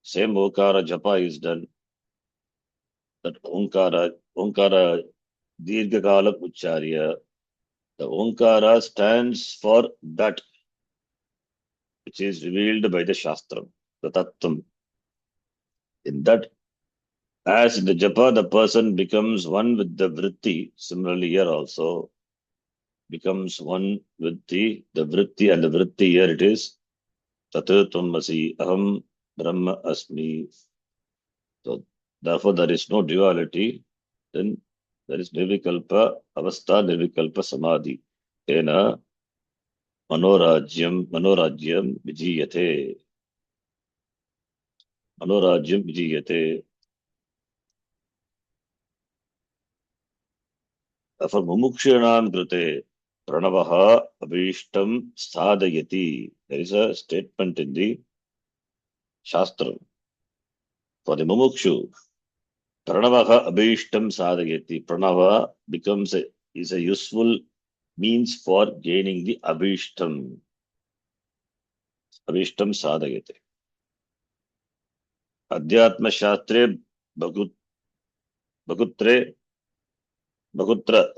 Japa is done. That Omkara Dirghakala Ucharya. The Omkara stands for that which is revealed by the Shastram, the Tattvam. In that, as in the Japa, the person becomes one with the Vritti. Similarly, here also becomes one with the Vritti, and the Vritti here it is Tatatvam Aham Brahma Asmi. So, therefore, there is no duality. Then there is Nirvikalpa Avastha, Nirvikalpa Samadhi. Tena Manorajyam Vijiyate. Manorajyam Vijiyate. For Mumukshanam Krite, Pranavaha Abhishtam Sadhayati. There is a statement in the Shastra. For the Mumukshu, Pranavaha Abhishtam Sadhayati. Pranava is a useful means for gaining the Abhishtam. Abhishtam Sadhayate. Adhyatma Shastre Bhagutre Bhagutra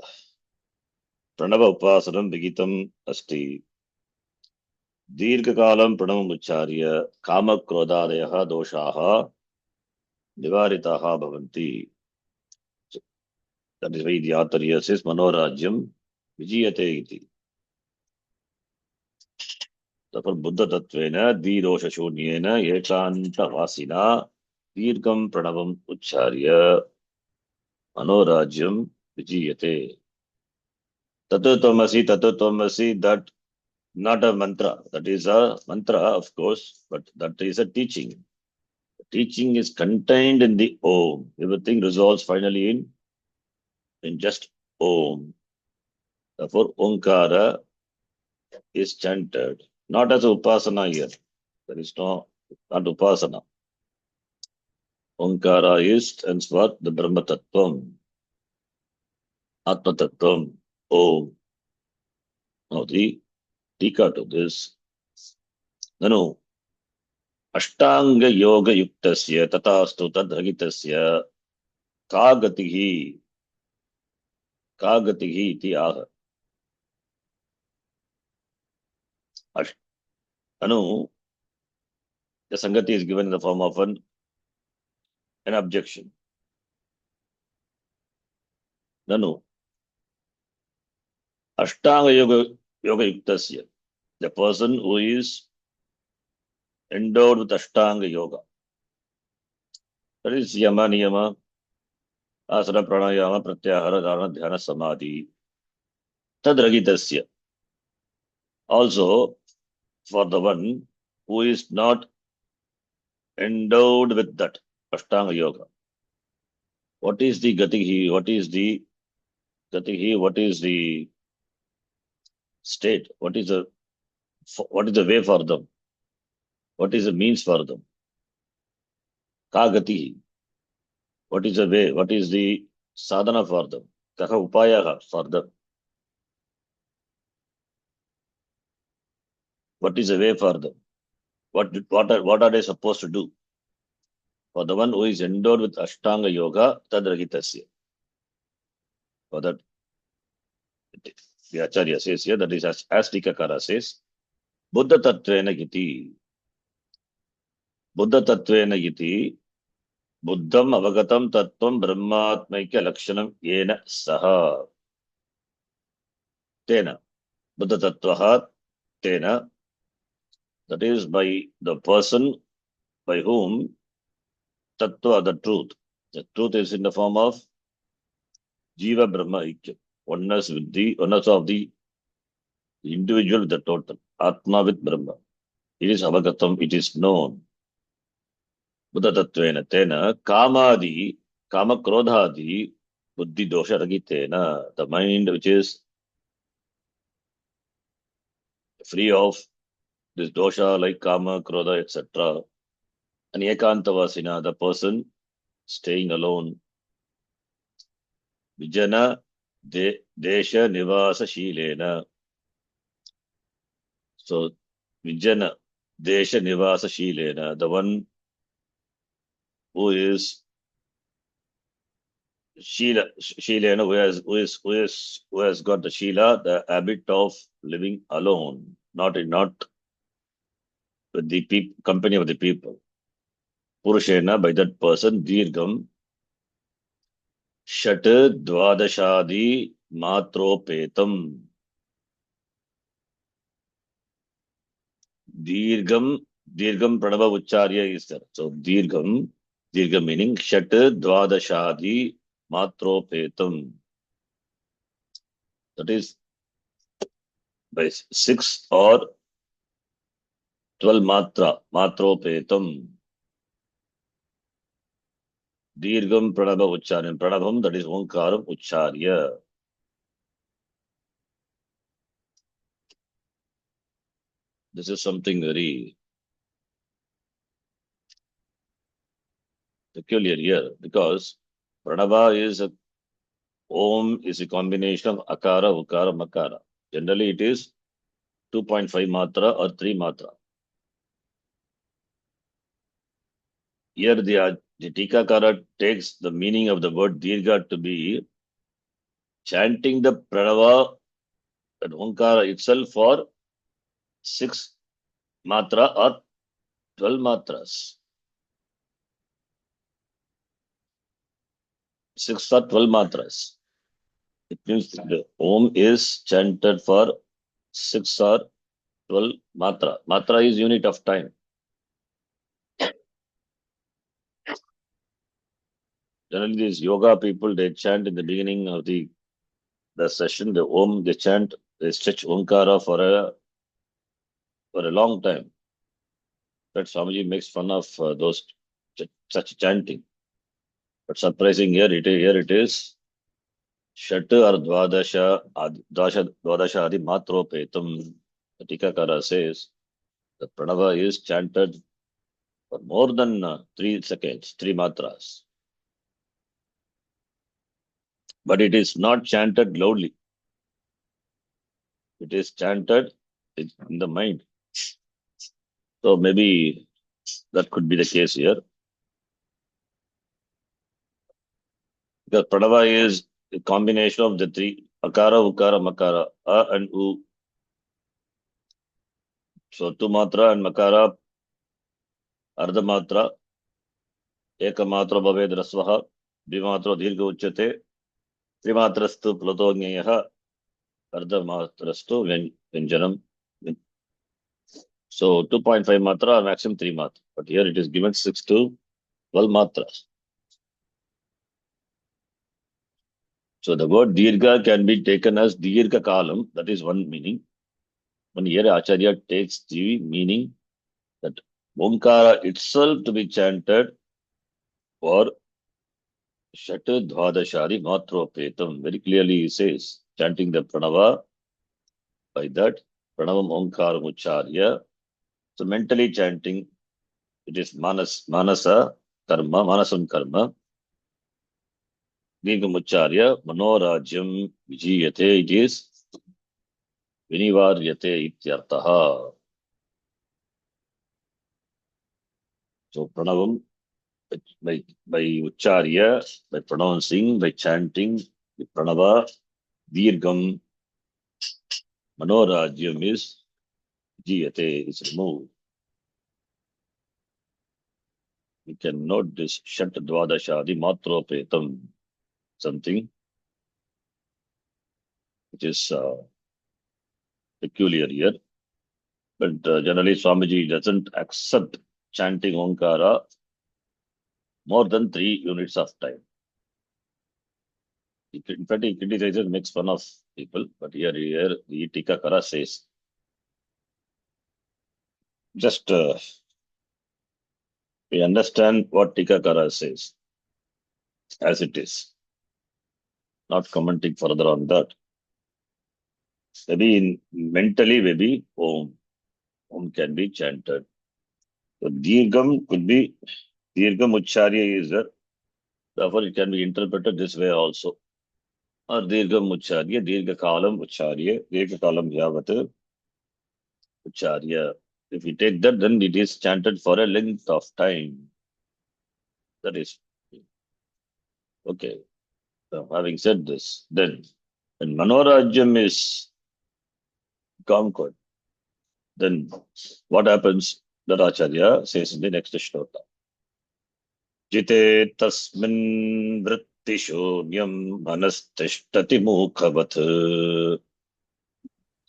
Pranava Upasanam Vigitam Asti. Dirghakalam Pranam Ucharya Kama Krodadayaha Doshaha Nivaritaha Bhavanti. So, that is why the author here says Manorajyam Vijiyate iti. Therefore, Buddha Tattvena Didosha Shunyena Ekanta Vasina Dirgham Pranavam Ucharya Manorajyam Vijiyate. Tatattvamasi, that not a mantra. That is a mantra, of course, but that is a teaching. The teaching is contained in the Om. Everything resolves finally in just Om. Therefore, Omkara is chanted, not as Upasana here. There is not Upasana. Omkara is stands for the Brahma Tattvam, Atma Tattvam, Om. Now the Tika to this. Nanu Ashtanga Yoga Yuktasya Tatastu Tadhagitasya Kagatihi iti aha. Anu, the Sangati is given in the form of an objection. Nanu Ashtanga Yoga Yuktasya, the person who is endowed with Ashtanga Yoga. That is Yama, Niyama, Asana, Pranayama, Pratyahara, Dharana, Dhyana, Samadhi. Tadragitasya. Also, for the one who is not endowed with that Ashtanga Yoga. What is the Gatihi? What is the Gatihi? What is the state? What is the way for them? What is the means for them? Ka Gatihi. What is the way? What is the sadhana for them? Kaha upayaha for them? What is the way for them? What are they supposed to do? For the one who is endowed with Ashtanga Yoga, Tadragitasya. For that, the Acharya says here, that is as Tikakara says, Buddha Tattvena Giti. Buddha Tattvena Giti. Buddham Avagatam Tattvam Brahmatmaikya Lakshanam Yena Saha. Tena. Buddha Tattvaha Tena. That is by the person by whom Tattva, the truth. The truth is in the form of Jiva Brahma Ikya. Oneness of the individual with the total. Atma with Brahma. It is Avagatam, it is known. Buddha Tattvena Tena Kamadi, Kama Krodhadi, Buddhi Dosha Ragitena. The mind which is free of this dosha like Kama, Krodha, etc. And Ekantavasina, the person staying alone. Vijana Desha Nivasa Shilena. So Vijana Desha Nivasa Shilena, the one who is Shilena, who has got the Shila, the habit of living alone, not with the company of the people. Purushena, by that person, Dirgam, Shat Dvadashadi Matropetam. Dirgam Pranava Ucharya is there. So Dirgam meaning Shat Dvadashadi Matropetam. That is by 6 or 12 Matropetam. Dirgam Pranava Ucharya. Pranabam, that is Omkaram Ucharya. This is something very peculiar here because Pranava is Om is a combination of Akara, Ukara, Makara. Generally, it is 2.5 matra or 3 matra. Here, the Tikakara takes the meaning of the word Dirga to be chanting the Pranava, that Omkara itself for 6 matra or 12 matras. 6 or 12 matras. It means the Om is chanted for 6 or 12 matra. Matra is unit of time. Generally, these yoga people, they chant in the beginning of the session, the Om, they chant, they stretch Omkara for a long time. But Swamiji makes fun of those such chanting. But surprising here it is Shat or Dvadasha Adi Matropetam. The Tikakara says the Pranava is chanted for more than 3 seconds, 3 matras. But it is not chanted loudly. It is chanted in the mind. So maybe that could be the case here. Because Pranava is a combination of the 3 Akara, Ukara, Makara, A and U. So 2 matra and Makara, Ardha matra, Eka matra Bhaved Rasvaha, Bhimatra Dirga Uchate, Trimatrastu Platognaya Ardhamatrastu Vyanjanam. So 2.5 matra, maximum 3 matra. But here it is given 6 to 12 matras. So the word Dirgha can be taken as Dirgha Kalam. That is one meaning. When here Acharya takes the meaning that Omkara itself to be chanted for Shatu Dvadashari Matropetam. Very clearly he says, chanting the Pranava by that Pranavam Omkara Mucharya. So mentally chanting, it is Manasa Karma, Manasam Karma. Dīgamucchārya Manorajyam Vijiyate. It is Vinivaryate Ityartaha. So Pranavam by Ucharya, by pronouncing, by chanting, the Pranava, Dirgam, Manorajyam is Vijiyate, is removed. We can note this Shat Dvadashadi Matropetam, something which is peculiar here. But generally Swamiji doesn't accept chanting Omkara more than 3 units of time. In fact, he criticizes, makes fun of people, but here the Tikakara says, just we understand what Tikakara says as it is, not commenting further on that. Maybe mentally, maybe Om can be chanted. So Dirgam could be, Dirgam Ucharya is there, therefore it can be interpreted this way also. Or Dirgam Ucharya, Dirga Kalam Ucharya, Dirga Kalam Yavat Ucharya. If we take that, then it is chanted for a length of time. That is okay. So having said this, then when Manorajyam is conquered, then what happens? That Acharya says in the next shloka. Jite tasmin vrittishunyam manastishtati mukhavat.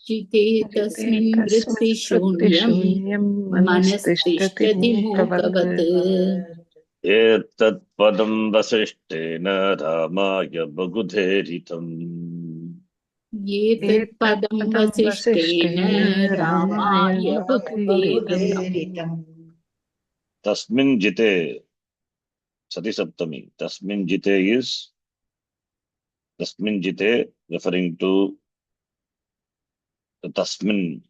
Jite tasmin vrittishunyam manastishtati mukavat. Etat padam vasishtena ramaya bagudheritam. Ye tat padam vasishtena ramaya baguderitam. Tasmin jite Sati Saptami. Tasmin jite is Tasmin jite referring to the Tasmin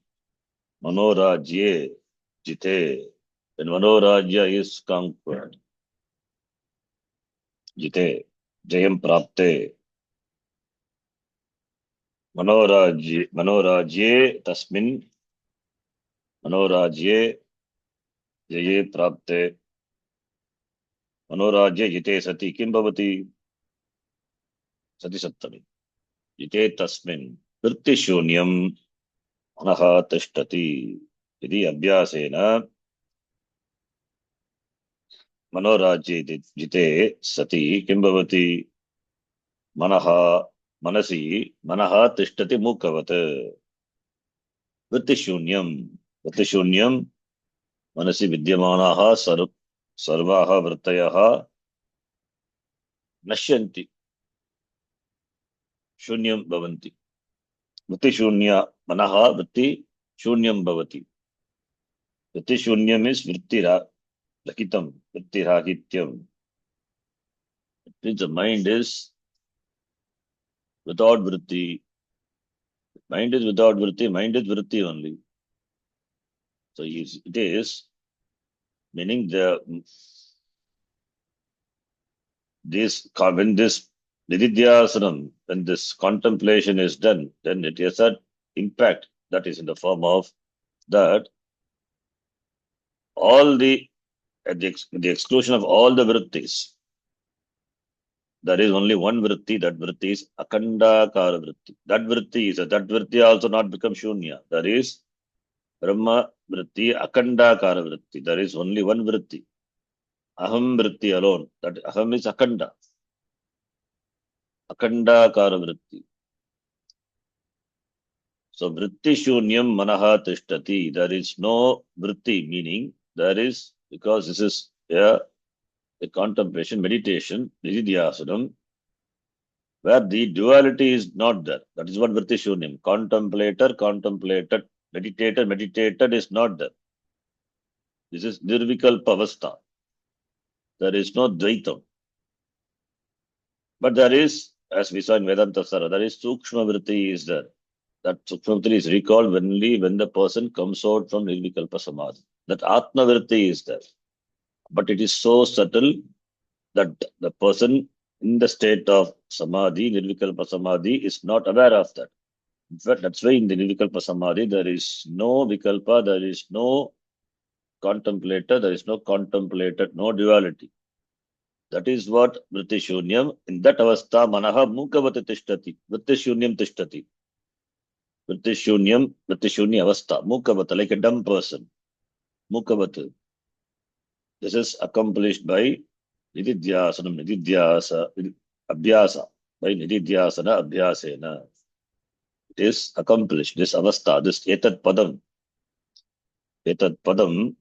Manorajye jite. When Manorajya is conquered, jite, Jayam Prapte. Manorajye Tasmin Manorajye Jaye Prapte. Manorajye jite sati kim bhavati? Sati Saptami. Jite Tasmin Vrittishunyam Manaha Tishtati. Iti Abhyasena Manorajye jite sati kim bhavati? Manaha Manasi Manaha Tishtati Mukavat. Vrittishunyam Vrittishunyam Manasi Vidyamanaha Sarvaha Vrittayaha Nashyanti Shunyam Bhavanti. Vrittishunya Manaha Vritti Shunyam Bhavati. Vrittishunyam is Vrittira Rakitam Vrittirahityam. It means the mind is without Vritti. Mind is without Vritti, mind is Vritti only. So it is meaning when this Nididhyasanam, when this contemplation is done, then it has an impact that is in the form of that all at the exclusion of all the vrittis, there is only one vritti, that vritti is akandakara vritti. That vritti also not become shunya. There is Brahma vritti, akandakara vritti. There is only one vritti. Aham vritti alone. That aham is akanda. akandakara vritti. So vritti shunyam manaha tishtati. There is no vritti, meaning there is, because this is a contemplation, meditation, nididhyasanam, where the duality is not there. That is what vritti shunyam. Contemplator, contemplated, meditator, meditated is not there. This is nirvikalpa avastha. There is no dvaitam. But there is, as we saw in Vedanta Sara, there is sukshma vritti is there. That sukshma vritti is recalled only when the person comes out from nirvikalpa samadhi. That atma vritti is there. But it is so subtle that the person in the state of samadhi, nirvikalpa samadhi, is not aware of that. In fact, that's why in the nirvikalpa samadhi, there is no vikalpa, there is no contemplator, there is no contemplated, no duality. That is what vritti shunyam. In that avastha, manaha mukavati tishtati. Vritti shunyam tishtati. Vritti shunya avastha. Mukavata, like a dumb person. Mukavata. This is accomplished by nididhyasanam, abhyasa. By nididhyasana, abhyasena. It is accomplished, this avastha, this etat padam. Etat padam,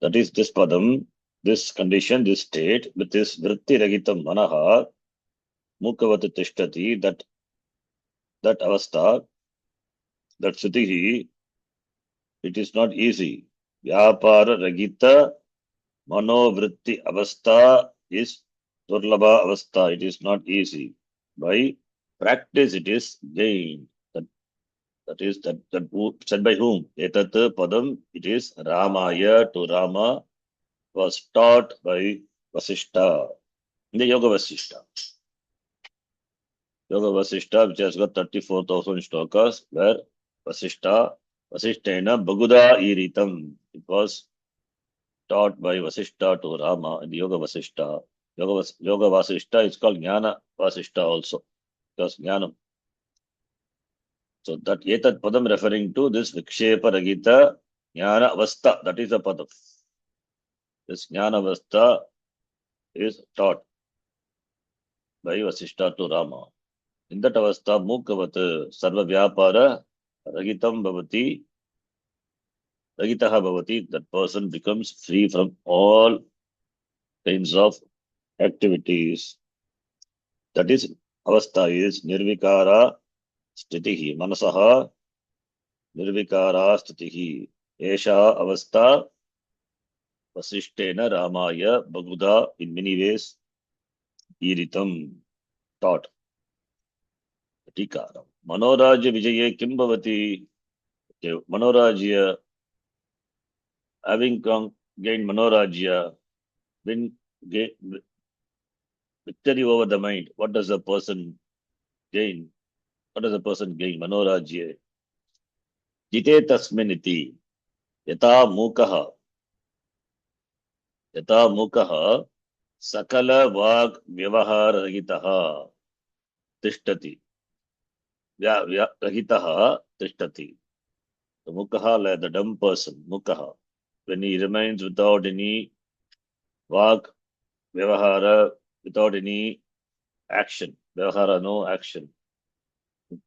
that is this padam, this condition, this state, with this vritti ragitam manaha, mukavata tishtati, that avastha, that sthiti, it is not easy. Vyapara ragita manovritti avastha is durlabha avastha. It is not easy. By practice, it is gained. That is that said by whom? Etat padam. It is Ramaya, to Rama, was taught by Vasishta in the Yoga Vasishta. Yoga Vasishta, which has got 34,000 shlokas, where Vasishtena Baguda Iritam. It was taught by Vasishta to Rama in the Yoga Vasishta. Yoga Vasishta is called Jnana Vasishta also, because Jnanam. So that Etat Padam referring to this Vikshepa Ragita Jnana Avastha, that is the Padam. This Jnana Avastha is taught by Vasishta to Rama. In that Avastha, Mukavat Sarva Vyapara Ragitam Bhavati, Ragitaha Bhavati, that person becomes free from all kinds of activities. That is, Avastha is Nirvikara Sthitihi, Manasaha Nirvikara Sthitihi. Esha Avastha Vasishtena Ramaya Baguda, in many ways, Iritam, taught. Tikara. Manorajya Vijaye Kim Bhavati. Manorajya, having gained Manorajya, when victory over the mind, what does a person gain? What does a person gain? Manorajya. Jite tasminiti. Yata mukaha. Yata mukaha. Sakala vag vyavahara ragitaha. Tishtati. Ragitaha tishtati. The mukaha, like the dumb person, mukaha. When he remains without any vag, vyavahara, without any action. Vyavahara, no action.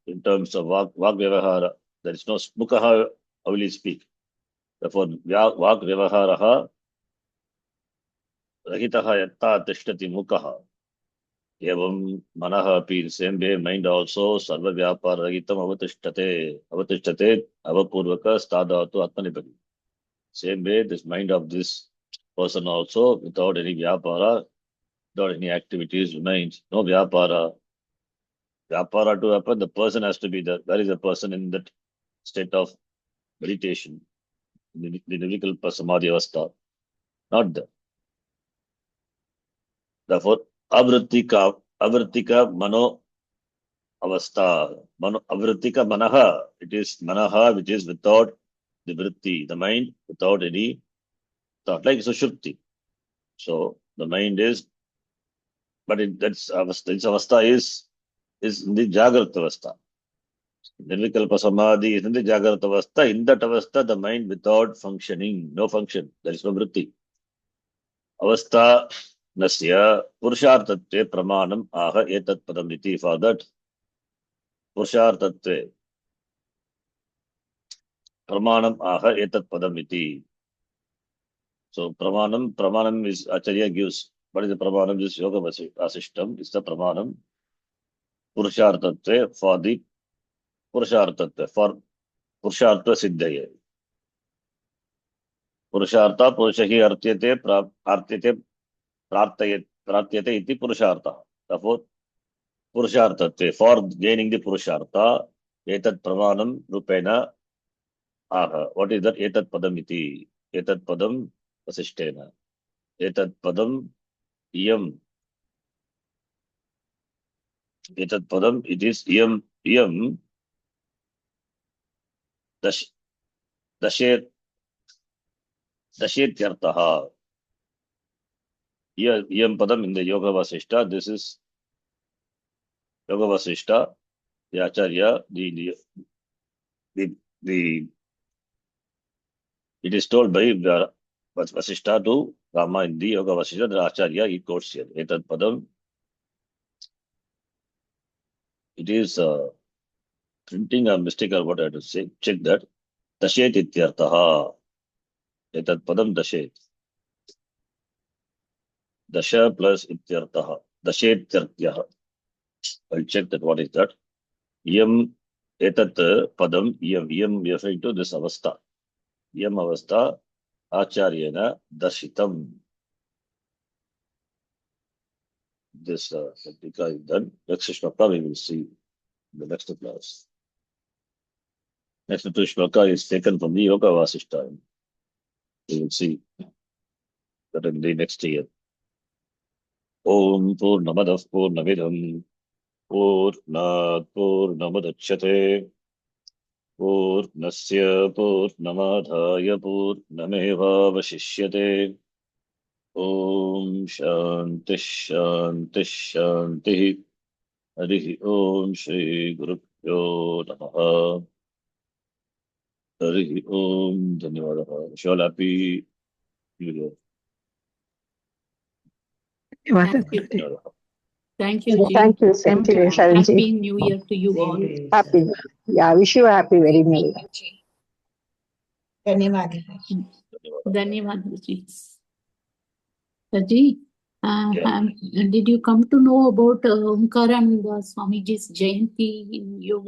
In terms of vag vyavahara, there is no mukaha, how will he speak? Therefore, vag vyavaharaha, rahitaha yatta tishtati mukaha. Evam manaha api, the same way, mind also, sarva vyapara rahitam avatishtate, avapurvaka stadhatu atmanipati. Same way, this mind of this person also, without any vyapara, without any activities, remains. No vyapara. Vyapara to happen, the person has to be there. Where is the person in that state of meditation? The Nivikalpa Samadhi Avastha. Not there. Therefore, avrittika mano avastha. Avrittika manaha. It is manaha which is without the vritti, the mind without any thought, like sushupti. So the mind is, but that's avastha. Its avastha is in the Jagrata Avastha. Nirvikalpa Samadhi is in the Jagrata Avastha. In that Avastha, the mind without functioning, no function. There is no vritti. Avastha Nasya Purushartatve Pramanam Aha Etat Padam Iti. For that, Purushartatve Pramanam Aha Etat Padam Iti. So Pramanam is Acharya gives. What is the Pramanam? This Yoga Vasishtam is the Pramanam. Purushartatve for the Purushartatve for Purushartva Siddhaya. Purushartha Purushahi Artyate Pratyate iti Purushartha. Therefore, Purusharthatve for gaining the Purushartha, Etat Pramanam Rupena Aha. What is that? Etat Padam iti. Etat Padam Vasishtena. Etat Padam Iyam. Etat Padam, it is Iyam Dashetyartaha. Iyam Padam in the Yoga Vasishta. This is Yoga Vasishta, the Acharya, the it is told by Vasishta to Rama in the Yoga Vasishta, the Acharya, he quotes here. Etat Padam. It is printing a mistake or what I have to say. Check that. Dashet ityartaha. Etat Padam Dashet. Dasha plus ityartaha. Dashet ityartyaha. I'll check that. What is that? Yam etat padam yam referring to this avastha. Yam avastha acharyena dashitam. This Pratika is done. Next shloka we will see in the next class. Next two shloka is taken from the Yoga Vasishta. We will see that in the next year. Om Purnamadav Purnamidam Purnat Purnamadachyate Purnasya Purnamadhaya Purnamevavashishyate. Om Shanti Shanti Shanti. Hari Om Shri Gurubhyo Namaha. Hari Om Dhanyavadaha. Wish you all happy New Year. Thank you. Thank you, Ji. Thank you, Secretary Sharanji. Happy New Year to you all. Happy. Yeah, wish you a happy very new year. Dhanyavad, Ji. Ji, Yeah. did you come to know about Omkarananda Swamiji's Jayanti in Yoga?